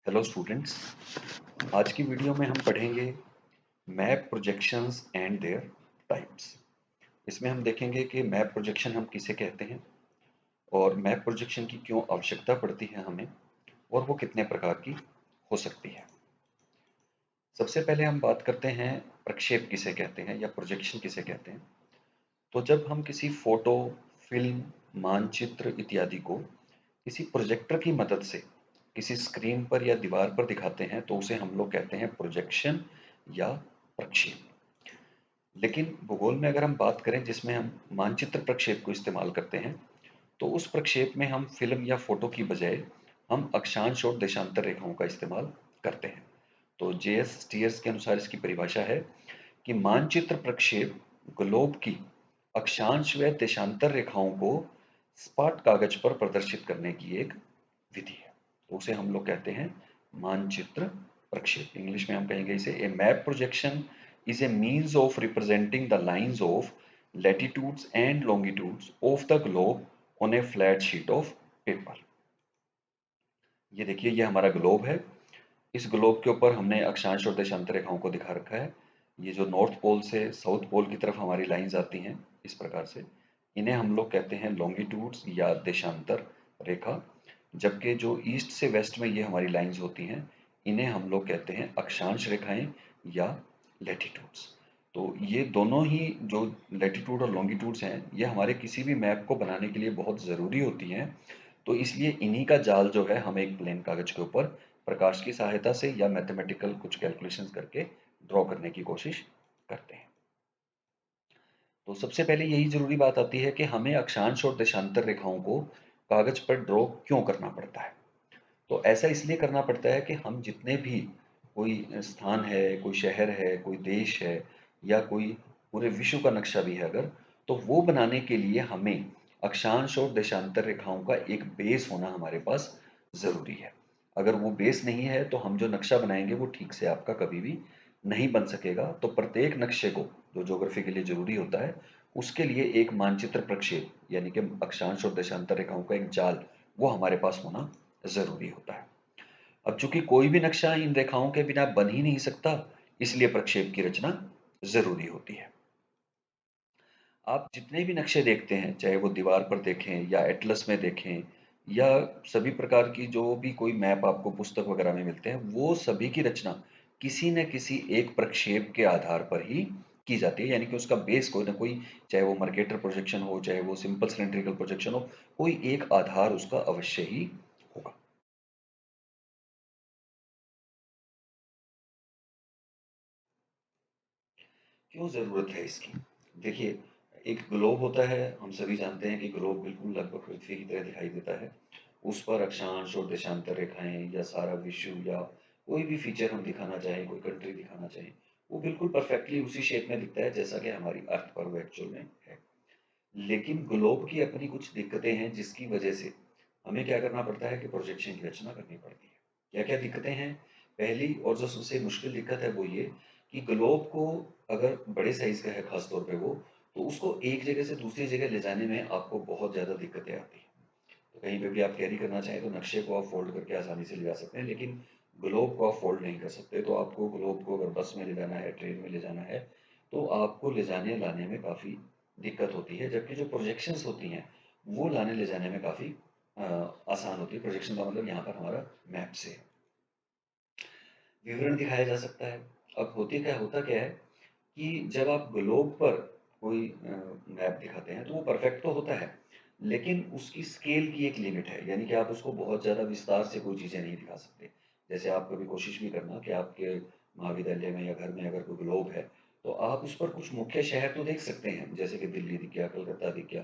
Hello students. आज की video में हम पढ़ेंगे map projections and there types. इसमें हम देखेंगे कि मैप प्रोजेक्शन हम किसे कहते हैं और मैप प्रोजेक्शन की क्यों आवश्यकता पड़ती है हमें, और वो कितने प्रकार की हो सकती है। सबसे पहले हम बात करते हैं प्रक्षेप किसे कहते हैं या प्रोजेक्शन किसे कहते हैं। तो जब हम किसी फोटो, फिल्म, मानचित्र इत्यादि को किसी प्रोजेक्टर की मदद से किसी स्क्रीन पर या दीवार पर दिखाते हैं तो उसे हम लोग कहते हैं प्रोजेक्शन या प्रक्षेप। लेकिन भूगोल में अगर हम बात करें जिसमें हम मानचित्र प्रक्षेप को इस्तेमाल करते हैं, तो उस प्रक्षेप में हम फिल्म या फोटो की बजाय हम अक्षांश और देशांतर रेखाओं का इस्तेमाल करते हैं। तो जेएस स्टीयर्स के अनुसार इसकी परिभाषा है कि मानचित्र प्रक्षेप ग्लोब की अक्षांश व देशांतर रेखाओं को सपाट कागज पर प्रदर्शित करने की एक विधि है। तो उसे हम लोग कहते हैं मानचित्र प्रक्षेप। इंग्लिश में हम कहेंगे इसे a map projection is a means of representing the lines of latitudes and longitudes of the globe on a flat sheet of paper. ये देखिए, ये हमारा ग्लोब है। इस ग्लोब के ऊपर हमने अक्षांश और देशांतर रेखाओं को दिखा रखा है। ये जो नॉर्थ पोल से साउथ पोल की तरफ हमारी लाइंस आती हैं इस प्रकार से, इन्हें हम लोग कहते हैं लॉन्गिट्यूड्स या देशांतर रेखा। जबकि जो ईस्ट से वेस्ट में ये हमारी लाइंस होती हैं, इन्हें हम लोग कहते हैं अक्षांश रेखाएं या लैटिट्यूड्स। तो ये दोनों ही जो लैटिट्यूड और लॉन्गिट्यूड्स हैं, ये हमारे किसी भी मैप को बनाने के लिए बहुत ज़रूरी होती हैं। तो इसलिए इन्हीं का जाल जो है हम एक प्लेन कागज के ऊपर प्रकाश की सहायता से या मैथमेटिकल कुछ कैलकुलेशंस करके ड्रॉ करने की कोशिश करते हैं। तो सबसे पहले यही जरूरी बात आती है कि हमें अक्षांश और देशांतर रेखाओं को कागज पर ड्रॉ क्यों करना पड़ता है। तो ऐसा इसलिए करना पड़ता है कि हम जितने भी कोई स्थान है, कोई शहर है, कोई देश है या कोई पूरे विश्व का नक्शा भी है अगर, तो वो बनाने के लिए हमें अक्षांश और देशांतर रेखाओं का एक बेस होना हमारे पास ज़रूरी है। अगर वो बेस नहीं है तो हम जो नक्शा बनाएंगे वो ठीक से आपका कभी भी नहीं बन सकेगा। तो प्रत्येक नक्शे को, जो ज्योग्राफी के लिए ज़रूरी होता है, उसके लिए एक मानचित्र प्रक्षेप यानी कि अक्षांश और देशांतर रेखाओं का एक जाल वो हमारे पास होना ज़रूरी होता है। अब चूंकि कोई भी नक्शा इन रेखाओं के बिना बन ही नहीं सकता, इसलिए प्रक्षेप की रचना ज़रूरी होती है। आप जितने भी नक्शे देखते हैं, चाहे वो दीवार पर देखें या एटलस में देखें या सभी प्रकार की जो भी कोई मैप आपको पुस्तक वगैरह में मिलते हैं, वो सभी की रचना किसी न किसी एक प्रक्षेप के आधार पर ही की जाती है। यानी कि उसका बेस कोई ना कोई, चाहे वो मर्केटर प्रोजेक्शन हो, चाहे वो सिंपल सिलेंड्रिकल प्रोजेक्शन हो, कोई एक आधार उसका अवश्य ही होगा। क्यों ज़रूरत है इसकी? देखिए, एक ग्लोब होता है, हम सभी जानते हैं कि ग्लोब बिल्कुल लगभग पृथ्वी की तरह दिखाई देता है। उस पर अक्षांश और देशांतर रेखाएं या सारा विश्व या कोई भी फीचर हम दिखाना चाहें, कोई कंट्री दिखाना चाहें, वो बिल्कुल परफेक्टली उसी शेप में दिखता है जैसा कि हमारी अर्थ पर वो एक्चुअल में है। लेकिन ग्लोब की अपनी कुछ दिक्कतें हैं जिसकी वजह से हमें क्या करना पड़ता है कि प्रोजेक्शन की रचना करनी पड़ती है। क्या क्या दिक्कतें हैं? पहली और जो सबसे मुश्किल दिक्कत है वो ये कि ग्लोब को, अगर बड़े साइज का है खास तौर पे वो, तो उसको एक जगह से दूसरी जगह ले जाने में आपको बहुत ज़्यादा दिक्कतें आती हैं। तो कहीं पे भी आप कैरी करना चाहें तो नक्शे को आप फोल्ड करके आसानी से ले जा सकते हैं, लेकिन ग्लोब को आप फोल्ड नहीं कर सकते। तो आपको ग्लोब को अगर बस में ले जाना है, ट्रेन में ले जाना है, तो आपको ले जाने लाने में काफ़ी दिक्कत होती है। जबकि जो प्रोजेक्शंस होती हैं वो लाने ले जाने में काफ़ी आसान होती है। प्रोजेक्शन का मतलब यहाँ पर हमारा मैप से है, विवरण दिखाया जा सकता है। अब होता क्या है कि जब आप ग्लोब पर कोई मैप दिखाते हैं तो वो परफेक्ट तो होता है, लेकिन उसकी स्केल की एक लिमिट है। यानी कि आप उसको बहुत ज़्यादा विस्तार से कोई चीज़ें नहीं दिखा सकते। जैसे आप कभी कोशिश भी करना कि आपके महाविद्यालय में या घर में अगर कोई ग्लोब है, तो आप उस पर कुछ मुख्य शहर तो देख सकते हैं, जैसे कि दिल्ली दिख गया, कलकत्ता दिख गया।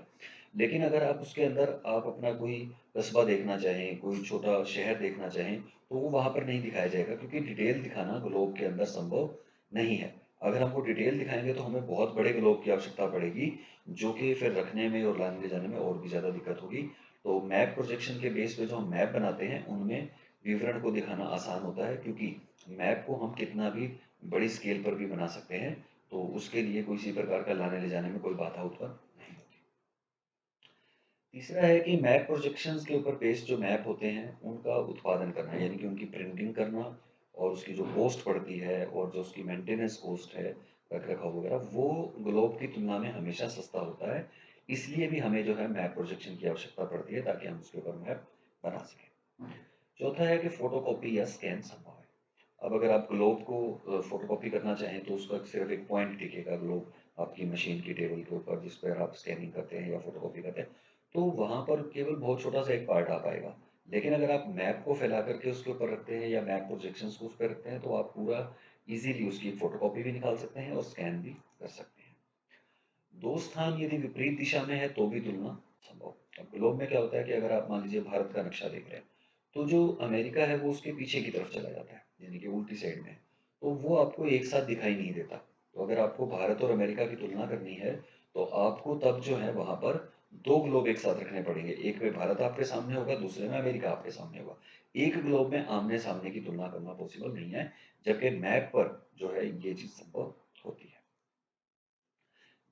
लेकिन अगर आप उसके अंदर आप अपना कोई कस्बा देखना चाहें, कोई छोटा शहर देखना चाहें, तो वो वहाँ पर नहीं दिखाया जाएगा, क्योंकि डिटेल दिखाना ग्लोब के अंदर संभव नहीं है। अगर हमको डिटेल दिखाएंगे तो हमें बहुत बड़े ग्लोब की आवश्यकता पड़ेगी, जो कि फिर रखने में और लाने ले जाने में और भी ज़्यादा दिक्कत होगी। तो मैप प्रोजेक्शन के बेस पे जो हम मैप बनाते हैं उनमें विवरण को दिखाना आसान होता है, क्योंकि मैप को हम कितना भी बड़ी स्केल पर भी बना सकते हैं, तो उसके लिए किसी प्रकार का लाने ले जाने में कोई बाधा उत्पन्न नहीं होती। तीसरा है कि मैप प्रोजेक्शंस के ऊपर बेस्ड जो मैप होते हैं उनका उत्पादन करना, यानी कि उनकी प्रिंटिंग करना, और उसकी जो कॉस्ट पड़ती है और जो उसकी मेंटेनेंस कॉस्ट है, रख रखाव वगैरह, वो ग्लोब की तुलना में हमेशा सस्ता होता है। इसलिए भी हमें जो है मैप प्रोजेक्शन की आवश्यकता पड़ती है ताकि हम उसके ऊपर मैप बना सकें। चौथा है कि फोटोकॉपी या स्कैन संभव है। अब अगर आप ग्लोब को फोटोकॉपी करना चाहें तो उसका सिर्फ एक पॉइंट दिखेगा ग्लोब आपकी मशीन की टेबल के ऊपर जिस पर आप स्कैनिंग करते हैं या फोटोकॉपी करते हैं, तो वहां पर केवल बहुत छोटा सा एक पार्ट आ पाएगा। लेकिन अगर आप मैप को फैला करके उसके ऊपर रखते हैं या मैप प्रोजेक्शंस को उस पर रखते हैं तो आप पूरा इजीली उसकी फोटोकॉपी भी निकाल सकते हैं और स्कैन भी कर सकते हैं। दो स्थान यदि विपरीत दिशा में है तो भी तुलना संभव। अब ग्लोब में क्या होता है कि अगर आप मान लीजिए भारत का नक्शा देख रहे हैं तो जो अमेरिका है वो उसके पीछे की तरफ चला जाता है, यानी कि उल्टी साइड में है, तो वो आपको एक साथ दिखाई नहीं देता। तो अगर आपको भारत और अमेरिका की तुलना करनी है तो आपको तब जो है वहां पर दो ग्लोब एक साथ रखने पड़ेंगे, एक में भारत आपके सामने होगा, दूसरे में अमेरिका आपके सामने होगा। एक ग्लोब में आमने सामने की तुलना करना पॉसिबल नहीं है, जबकि मैप पर जो है ये चीज संभव होती है।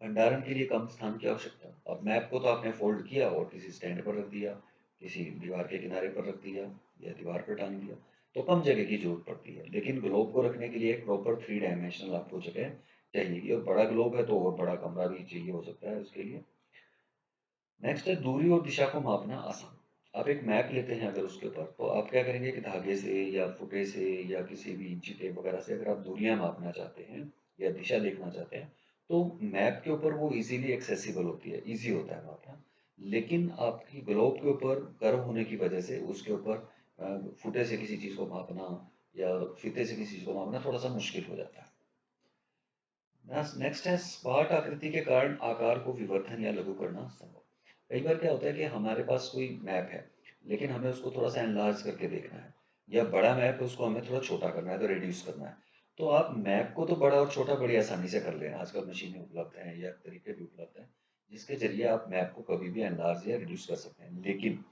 भंडारण के लिए कम स्थान की आवश्यकता। अब मैप को तो आपने फोल्ड किया और किसी स्टैंड पर रख दिया, किसी दीवार के किनारे पर रख दिया या दीवार पर टांग दिया, तो कम जगह की जरूरत पड़ती है। लेकिन ग्लोब को रखने के लिए एक प्रॉपर 3 डायमेंशनल आपको जगह चाहिए, और बड़ा ग्लोब है तो और बड़ा कमरा भी चाहिए हो सकता है उसके लिए। नेक्स्ट है दूरी और दिशा को मापना आसान। आप एक मैप लेते हैं अगर उसके ऊपर, तो आप क्या करेंगे कि धागे से या फुटे से या किसी भी इंची टेप वगैरह से अगर आप दूरियां मापना चाहते हैं या दिशा देखना चाहते हैं तो मैप के ऊपर वो इजीली एक्सेसिबल होती है, इजी होता है मापना। लेकिन आपकी ग्लोब के ऊपर कर्व होने की वजह से उसके ऊपर फुटे से किसी चीज को मापना या फीते से किसी चीज को मापना थोड़ा सा मुश्किल हो जाता है। नेक्स्ट है स्पार्ट आकृति के कारण आकार को विवर्धन या लघु करना संभव। कई बार क्या होता है कि हमारे पास कोई मैप है लेकिन हमें उसको थोड़ा सा एनलार्ज करके देखना है, या बड़ा मैप है उसको हमें थोड़ा छोटा करना है तो रिड्यूस करना है। तो आप मैप को तो बड़ा और छोटा बड़ी आसानी से कर लें, आजकल मशीनें उपलब्ध हैं या तरीके भी उपलब्ध हैं जिसके जरिए आप मैप को कभी भी एनलार्ज या रिड्यूस कर सकते हैं। लेकिन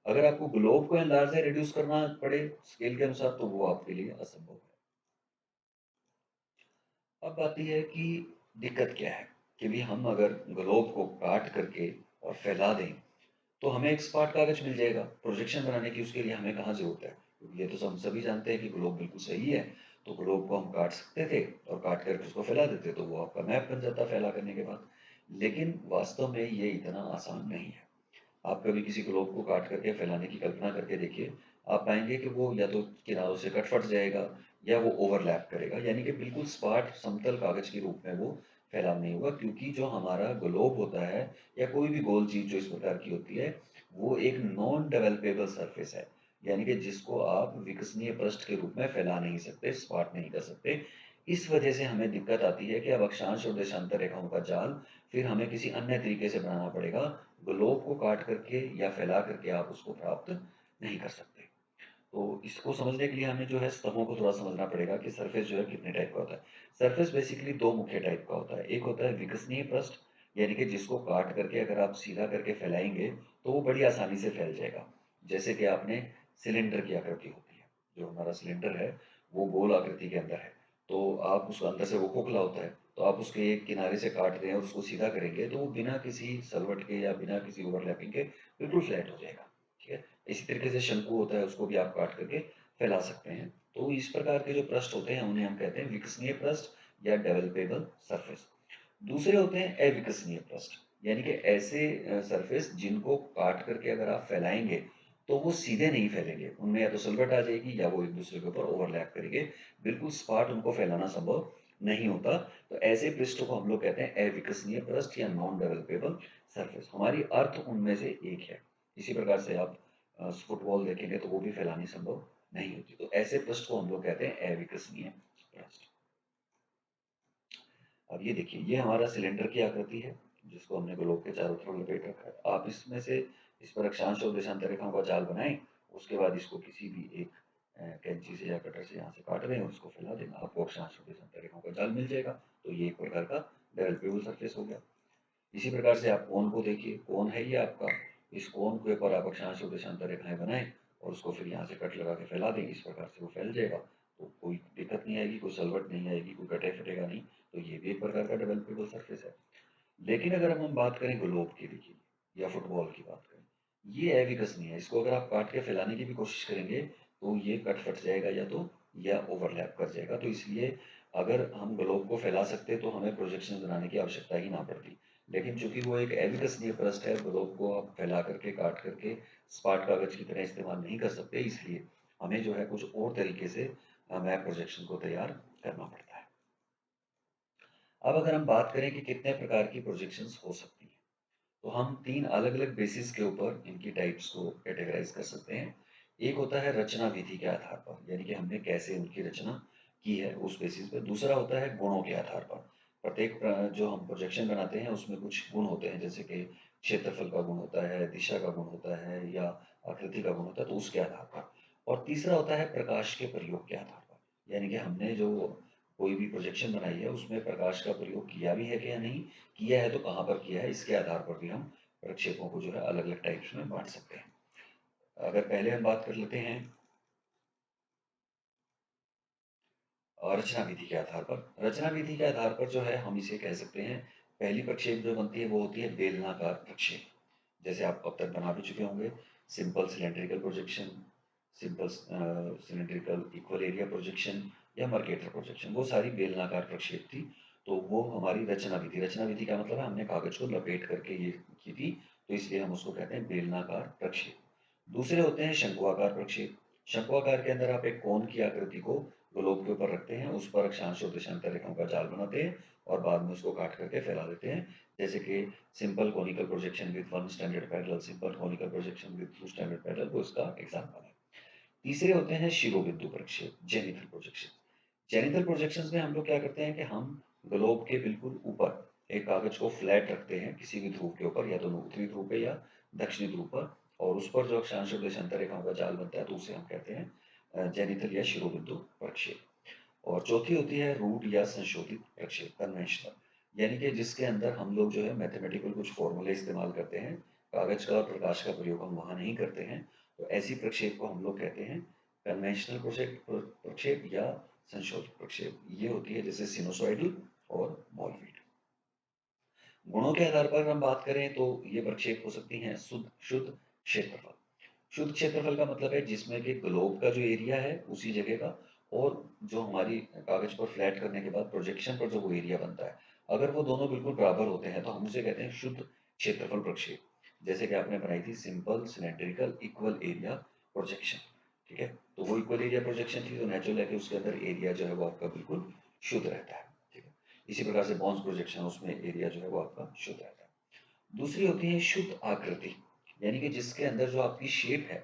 अगर आपको ग्लोब को एनलार्ज या रिड्यूस करना पड़े स्केल के अनुसार तो वो आपके लिए असंभव है। अब आती है कि दिक्कत क्या है, कि भी हम अगर ग्लोब को काट करके और फैला दें तो हमें एक स्पार्ट कागज मिल जाएगा प्रोजेक्शन बनाने की, उसके लिए हमें कहाँ जरूरत है, क्योंकि ये तो हम सभी जानते हैं कि ग्लोब बिल्कुल सही है। तो ग्लोब को हम काट सकते थे और काट करके उसको फैला देते तो वो आपका मैप बन जाता फैला करने के बाद। लेकिन वास्तव में ये इतना आसान नहीं है। आप कभी किसी ग्लोब को काट करके फैलाने की कल्पना करके देखिए, आप पाएंगे कि वो या तो किनारों से कट फट जाएगा या वो ओवरलैप करेगा, यानी कि बिल्कुल स्पार्ट समतल कागज के रूप में वो फैलाव नहीं होगा, क्योंकि जो हमारा ग्लोब होता है या कोई भी गोल चीज जो इस प्रकार की होती है वो एक नॉन डेवलपेबल सरफेस है, यानी कि जिसको आप विकसनीय पृष्ठ के रूप में फैला नहीं सकते, स्पार्ट नहीं कर सकते। इस वजह से हमें दिक्कत आती है कि अब अक्षांश और देशांतर रेखाओं का जाल फिर हमें किसी अन्य तरीके से बनाना पड़ेगा। ग्लोब को काट करके या फैला करके आप उसको प्राप्त नहीं कर सकते। तो इसको समझने के लिए हमें जो है स्तंभों को थोड़ा समझना पड़ेगा कि सरफेस जो है कितने टाइप का होता है। सरफेस बेसिकली दो मुख्य टाइप का होता है, एक होता है विकसनीय पृष्ठ, यानी कि जिसको काट करके अगर आप सीधा करके फैलाएंगे तो वो बड़ी आसानी से फैल जाएगा। जैसे कि आपने सिलेंडर की आकृति होती है, जो हमारा सिलेंडर है वो गोल आकृति के अंदर है, तो आप उसको अंदर से वो खोखला होता है, तो आप उसके एक किनारे से काट रहे हैं और उसको सीधा करेंगे तो वो बिना किसी सलवट के या बिना किसी ओवरलैपिंग के बिल्कुल फ्लैट हो जाएगा। ठीक है। इसी तरीके से शंकु होता है, उसको भी आप काट करके फैला सकते हैं। तो इस प्रकार के जो पृष्ठ होते हैं उन्हें हम कहते हैं विकसनीय पृष्ठ या डेवलपेबल सरफेस। दूसरे होते हैं अविकसनीय पृष्ठ, यानी कि ऐसे सरफेस जिनको काट करके अगर आप फैलाएंगे तो वो सीधे नहीं फैलेंगे, उनमें या तो सलवट आ जाएगी या वो एक दूसरे के ऊपर ओवरलैप करेंगे, बिल्कुल स्पार्ट उनको फैलाना संभव नहीं होता। तो ऐसे पृष्ठों को हम लोग कहते हैं अविकसनीय पृष्ठ या नॉन डेवलपेबल सरफेस। हमारी अर्थ उनमें से एक है। इसी प्रकार से आप फुटबॉल देखेंगे तो वो भी फैलानी संभव नहीं होती। तो ऐसे पृष्ठ को हम लोग कहते हैं अविकसनीय पृष्ठ। अब ये देखिए, ये हमारा सिलेंडर की आकृति है जिसको हमने ग्लोब के चारों तरफ लपेट रखा है। आप इसमें से इस पर अक्षांश और देशांतर रेखाओं का जाल बनाएं, उसके बाद इसको किसी भी एक कैंची से या कटर से यहाँ से काट दें और उसको फैला देना, आपको अक्षांश और देशांतर रेखाओं का जाल मिल जाएगा। तो ये एक प्रकार का डेवलपेबल सरफेस हो गया। इसी प्रकार से आप कोन को देखिए, कोन है ये आपका, इस कोन के ऊपर आप अक्षांश और देशांतर रेखाएं बनाएं और उसको फिर यहाँ से कट लगा के फैला दें, इस प्रकार से वो फैल जाएगा। तो कोई दिक्कत नहीं आएगी, कोई सलवट नहीं आएगी, कोई कटे फटेगा नहीं। तो ये भी एक प्रकार का डेवलपेबल सरफेस है। लेकिन अगर हम बात करें ग्लोब की, देखिए, या फुटबॉल की बात करें, ये अविकसनीय है, इसको अगर आप काट के फैलाने की भी कोशिश करेंगे तो ये कट फट जाएगा या तो या ओवरलैप कर जाएगा। तो इसलिए अगर हम ग्लोब को फैला सकते तो हमें प्रोजेक्शन बनाने की आवश्यकता ही ना पड़ती। लेकिन चूंकि वो एक अविकसनीय परस्ट है, ग्लोब को आप फैला करके काट करके स्पार्ट कागज की तरह इस्तेमाल नहीं कर सकते, इसलिए हमें जो है कुछ और तरीके से मैप प्रोजेक्शन को तैयार करना पड़ता है। अब अगर हम बात करें कि कितने प्रकार की प्रोजेक्शंस हो सकती हैं, तो हम तीन अलग अलग बेसिस के ऊपर इनकी टाइप्स को कैटेगराइज कर सकते हैं। एक होता है रचना विधि के आधार पर, यानी कि हमने कैसे उनकी रचना की है उस बेसिस पर। दूसरा होता है गुणों के आधार पर। प्रत्येक जो हम प्रोजेक्शन बनाते हैं उसमें कुछ गुण होते हैं, जैसे कि क्षेत्रफल का गुण होता है, दिशा का गुण होता है, या आकृति का गुण होता है, तो उसके आधार पर। और तीसरा होता है प्रकाश के प्रयोग के आधार पर, यानी कि हमने जो कोई भी प्रोजेक्शन बनाई है उसमें प्रकाश का प्रयोग किया भी है कि या नहीं किया है, तो कहाँ पर किया है, इसके आधार पर भी हम प्रक्षेपों को जो है अलग अलग टाइप्स में बांट सकते हैं। अगर पहले हम बात कर लेते हैं रचना विधि के आधार पर। रचना विधि के आधार पर जो है हम इसे कह सकते हैं, पहली प्रक्षेप जो बनती है वो होती है बेलनाकार प्रक्षेप। जैसे आप अब तक बना भी चुके होंगे, simple cylindrical projection, simple cylindrical equal area projection या मर्केटर प्रोजेक्शन, वो सारी बेलनाकार प्रक्षेप थी। तो वो हमारी रचना विधि। रचना विधि का मतलब है हमने कागज को लपेट करके ये की थी, तो इसलिए हम उसको कहते हैं बेलनाकार प्रक्षेप। दूसरे होते हैं शंक्वाकार प्रक्षेप। शंक्वाकार के अंदर आप एक कोन की आकृति को ग्लोब के ऊपर रखते हैं, उस पर अक्षांश और देशांतर रेखाओं का जाल बनाते हैं और बाद में उसको काट करके फैला देते हैं। जैसे कि simple conical projection with one standard parallel, simple conical projection with two standard parallel, वो इसका एग्जांपल है। तीसरे होते हैं शिरोबिंदु प्रक्षेप, जेनिथल प्रोजेक्शन। जेनिथल प्रोजेक्शंस में हम लोग क्या करते हैं कि हम ग्लोब के बिल्कुल ऊपर एक कागज को फ्लैट रखते हैं किसी भी ध्रुव के ऊपर, या तो उत्तरी ध्रुव पे या दक्षिणी ध्रुव पर, और उस पर जो अक्षांश और देशांतर रेखाओं का जाल बनता है तो उसे हम कहते हैं जेनिथल या शिरोबिंदु प्रक्षेप। और चौथी होती है रूट या संशोधित प्रक्षेप, कन्वेंशनल, यानी कि जिसके अंदर हम लोग जो है मैथमेटिकल कुछ फॉर्मूले इस्तेमाल करते हैं, कागज का और प्रकाश का प्रयोग हम वहां नहीं करते हैं। तो ऐसी प्रक्षेप को हम लोग कहते हैं कन्वेंशनल प्रक्षेप या संशोधित प्रक्षेप। ये होती है जैसे सिनुसॉइडल और बॉलवीड। गुणों के आधार पर हम बात करें तो ये प्रक्षेप हो सकती हैं शुद्ध शुद्ध क्षेत्रफल। शुद्ध क्षेत्रफल का मतलब है जिसमें कि ग्लोब का जो एरिया है उसी जगह का, और जो हमारी कागज पर फ्लैट करने के बाद प्रोजेक्शन पर जो वो एरिया बनता है, अगर वो दोनों बिल्कुल बराबर होते हैं तो हम उसे कहते हैं शुद्ध क्षेत्रफल प्रक्षेप। जैसे कि आपने बनाई थी simple cylindrical equal area projection, ठीक है, तो वो इक्वल एरिया प्रोजेक्शन थी, तो नेचुरल है कि उसके अंदर एरिया जो है वो आपका बिल्कुल शुद्ध रहता है, ठीक है। इसी प्रकार से बॉन्स प्रोजेक्शन, उसमें एरिया जो है वो आपका शुद्ध रहता है। दूसरी होती है शुद्ध आकृति, यानी कि जिसके अंदर जो आपकी शेप है,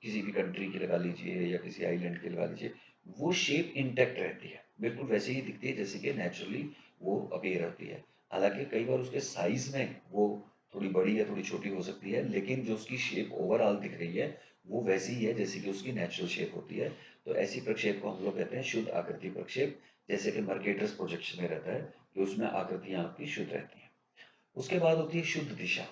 किसी भी कंट्री की लगा लीजिए या किसी आइलैंड की लगा लीजिए, वो शेप इंटैक्ट रहती है, बिल्कुल वैसे ही दिखती है जैसे कि नेचुरली वो अपीयर होती है। हालांकि कई बार उसके साइज में वो थोड़ी बड़ी या थोड़ी छोटी हो सकती है, लेकिन जो उसकी शेप ओवरऑल दिख रही है वो वैसी ही है जैसी कि उसकी नेचुरल शेप होती है। तो ऐसी प्रक्षेप को हम लोग कहते हैं शुद्ध आकृति प्रक्षेप। जैसे कि मर्केटर्स प्रोजेक्शन में रहता है कि उसमें आकृतियां आपकी शुद्ध रहती हैं। उसके बाद होती है शुद्ध दिशा,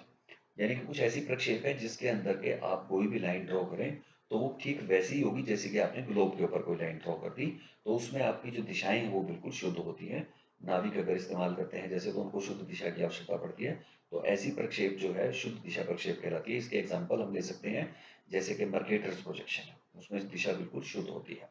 यानी कि कुछ ऐसी प्रक्षेप है जिसके अंदर के आप कोई भी लाइन ड्रॉ करें तो वो ठीक वैसी ही होगी जैसे कि आपने ग्लोब के ऊपर कोई लाइन ड्रॉ कर दी, तो उसमें आपकी जो दिशाएं हैं वो बिल्कुल शुद्ध होती हैं। नाविक अगर इस्तेमाल करते हैं जैसे, तो उनको शुद्ध दिशा की आवश्यकता पड़ती है, तो ऐसी प्रक्षेप जो है शुद्ध दिशा प्रक्षेप कहलाती है। इसके एग्जाम्पल हम ले सकते हैं, जैसे कि मर्केटर्स प्रोजेक्शन है, उसमें दिशा बिल्कुल शुद्ध होती है।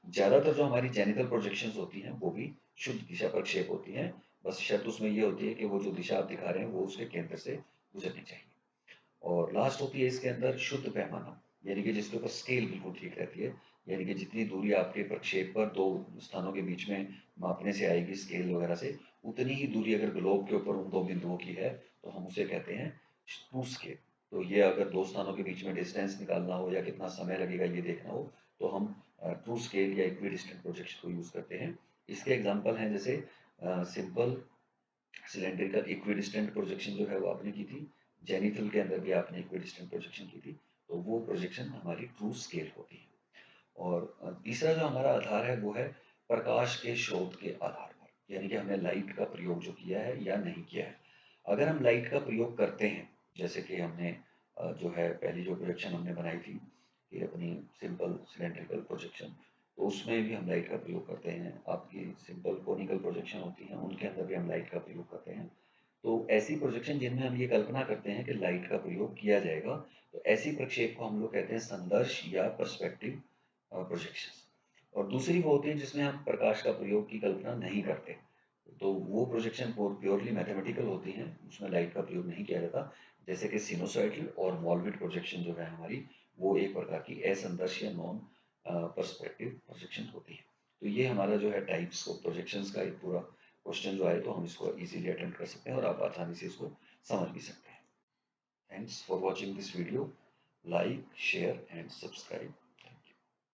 ज्यादातर जो हमारी जेनिथल प्रोजेक्शंस होती हैं वो भी शुद्ध दिशा प्रक्षेप होती हैं। बस शर्त उसमें ये होती है कि वो जो दिशा आप दिखा रहे हैं वो उसके केंद्र से गुजरनी चाहिए। और लास्ट होती है इसके अंदर शुद्ध पैमाना, यानी कि जिसके ऊपर स्केल बिल्कुल ठीक रहती है, यानी कि जितनी दूरी आपके प्रक्षेप पर दो स्थानों के बीच में मापने से आएगी स्केल वगैरह से, उतनी ही दूरी अगर ग्लोब के ऊपर उन दो बिंदुओं की है तो हम उसे कहते हैं ट्रू स्केल। तो ये अगर दो स्थानों के बीच में डिस्टेंस निकालना हो या कितना समय लगेगा ये देखना हो, तो हम ट्रू स्केल या इक्विडिस्टेंट प्रोजेक्शन को यूज करते हैं। इसके एग्जाम्पल हैं जैसे सिंपल सिलेंड्रिकल इक्विडिस्टेंट प्रोजेक्शन जो है वो आपने की थी, जेनिथल के अंदर भी आपने इक्विडिस्टेंट प्रोजेक्शन की थी, तो वो प्रोजेक्शन हमारी ट्रू स्केल होती है। और तीसरा जो हमारा आधार है वो है प्रकाश के स्रोत के आधार पर, यानी कि हमने लाइट का प्रयोग जो किया है या नहीं किया है। अगर हम लाइट का प्रयोग करते हैं, जैसे कि हमने जो है पहली जो प्रोजेक्शन हमने बनाई थी कि अपनी सिंपल सिलेंड्रिकल प्रोजेक्शन, तो उसमें भी हम लाइट का प्रयोग करते हैं। आपकी सिंपल कोनिकल प्रोजेक्शन होती हैं उनके अंदर भी हम लाइट का प्रयोग करते हैं। तो ऐसी प्रोजेक्शन जिनमें हम ये कल्पना करते हैं कि लाइट का प्रयोग किया जाएगा, तो ऐसी प्रक्षेप को हम लोग कहते हैं संदर्श या पर्सपेक्टिव प्रोजेक्शंस। और दूसरी वो होती है जिसमें हम प्रकाश का प्रयोग की कल्पना नहीं करते, तो वो प्रोजेक्शन प्योरली मैथमेटिकल होती हैं, उसमें लाइट का प्रयोग नहीं किया जाता। जैसे कि सिनुसॉइडल और वॉल्विट प्रोजेक्शन जो है हमारी, वो एक प्रकार की असंदर्श या नॉन पर्सपेक्टिव प्रोजेक्शन होती है। तो ये हमारा जो है टाइप्स ऑफ प्रोजेक्शंस का एक पूरा क्वेश्चन जो आए तो हम इसको इजीली अटेंड कर सकते हैं और आप आसानी से इसको समझ भी सकते हैं। Thanks for watching this video. Like, share and subscribe.